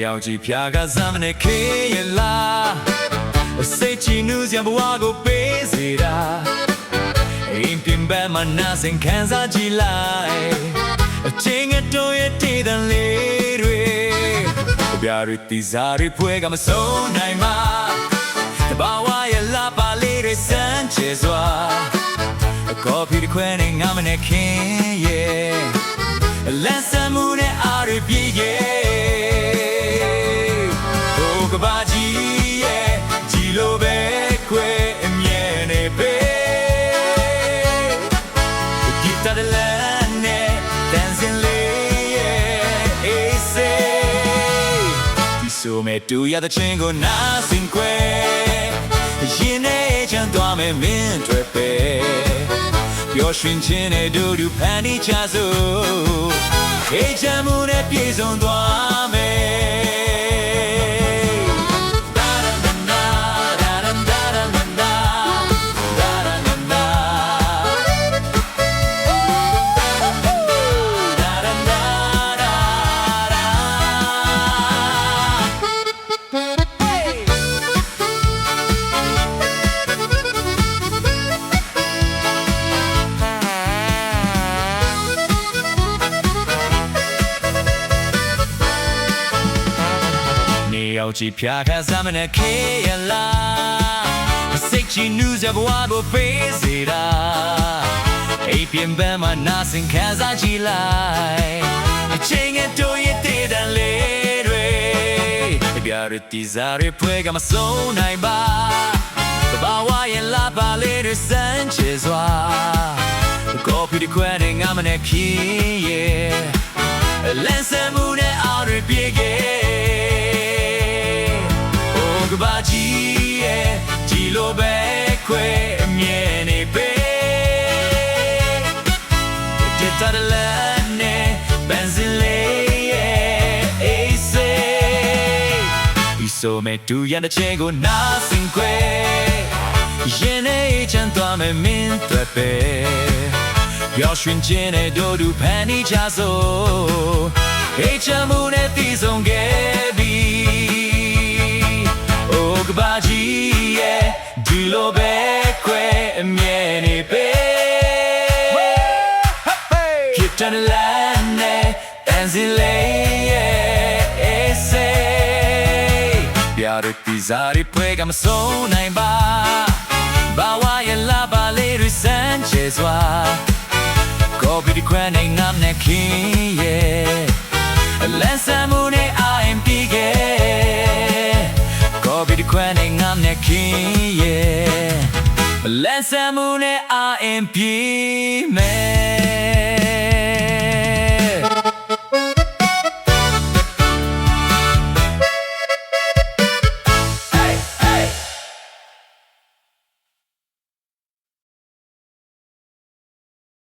ရောက်ကြည့်ဖြာကစားမနဲ့ခေရလားစိတ်ချီနူးစရာဘဝကိုပေးစေတာအိမ်ပြင်ပမှာနာစင်ခံစားကြည့်လိုက်အချင်းငယ်တို့ရဲ့တည်တဲ့လေးတွေပြာရီတီစားရီဖွဲကမဆုံးနိုင်မှာတဘာဝရဲ့လာပါလေးတွေစမ်းချေစွာကော်ဖီတစ်ခွဲနဲ့ငါမနဲ့ခင်းရဲ့လက်စမှုနဲ့အားရပြည့်ရဲ့ဟိုကဘာကြီးရဲ့ကြည်လိုပဲခွဲအမြဲနေပဲဂီတာde la ne dancingလေးရဲ့အေးစေဒီဆိုမဲ့တူရတဲ့ချင်းကိုနားစင်ခွဲရင်နဲ့ချမ်းသွားမယ်မင်းတွေပဲပျော်ရွှင်ခြင်းနဲ့ဒူဒူဖန်တီးချစို့အေးချမ်းမှုနဲ့ပြည့်စုံသွားမယ်ရောက်ကြည့်ဖြာခန်းစားမနဲ့ခေရလားစိတ်ချီနူးစရာဘဝကိုပေးစေတာအိမ်ပြင်ပမှာနာစင်ခံစားကြည့်လိုက်အချင်းငယ်တို့ရဲ့တည်တဲ့လေးတွေပြာရီတီစားရီဖွဲကမဆုံးနိုင်ပါတဘာဝရဲ့လာပါလေးတွေစမ်းချေစွာကော်ဖီတစ်ခွဲနဲ့ငါမနဲ့ခင်းရဲ့လက်စမှုနဲ့အားရပြည့်ရဲ့ကဘာကြီးရဲ့ကြည်လိုပဲခွဲအမြဲနေပဲဒီတားလာနဲ့ဘန်ဇင်လေးရဲ့အေးစေဒီဆိုမဲ့တူရတဲ့ချင်းကိုနားစင်ခွဲရင်နဲ့ချမ်းသွားမယ်မင်းတွေပဲပျော်ရွှင်ခြင်းနဲ့ဒို့ဒူဖန်တီးချစို့အေးချမ်းမှုနဲ့တည်ဆုံခဲ့ပြီကဘာကြီးရဲ့ဒီလိုပဲခွဲအမြဲနေပဲဖြစ်တဲ့လမ်းနဲ့တန်စီလေးရဲ့အေးစေပြာရီတီစားရီဖွဲကမဆုံးနိုင်ပါဘာဝရဲ့လာပါလေးတွေစမ်းချေစွာကော်ဖီတစ်ခွဲနဲ့ငါနဲ့ခင်းရဲ့လက်စမှုနဲ့အာမ်ပီကော်ဖီတစ်ခွဲနဲ့ငါနဲ့ခင်းရဲ့လက်စမှုနဲ့အာမ်ပီမဲ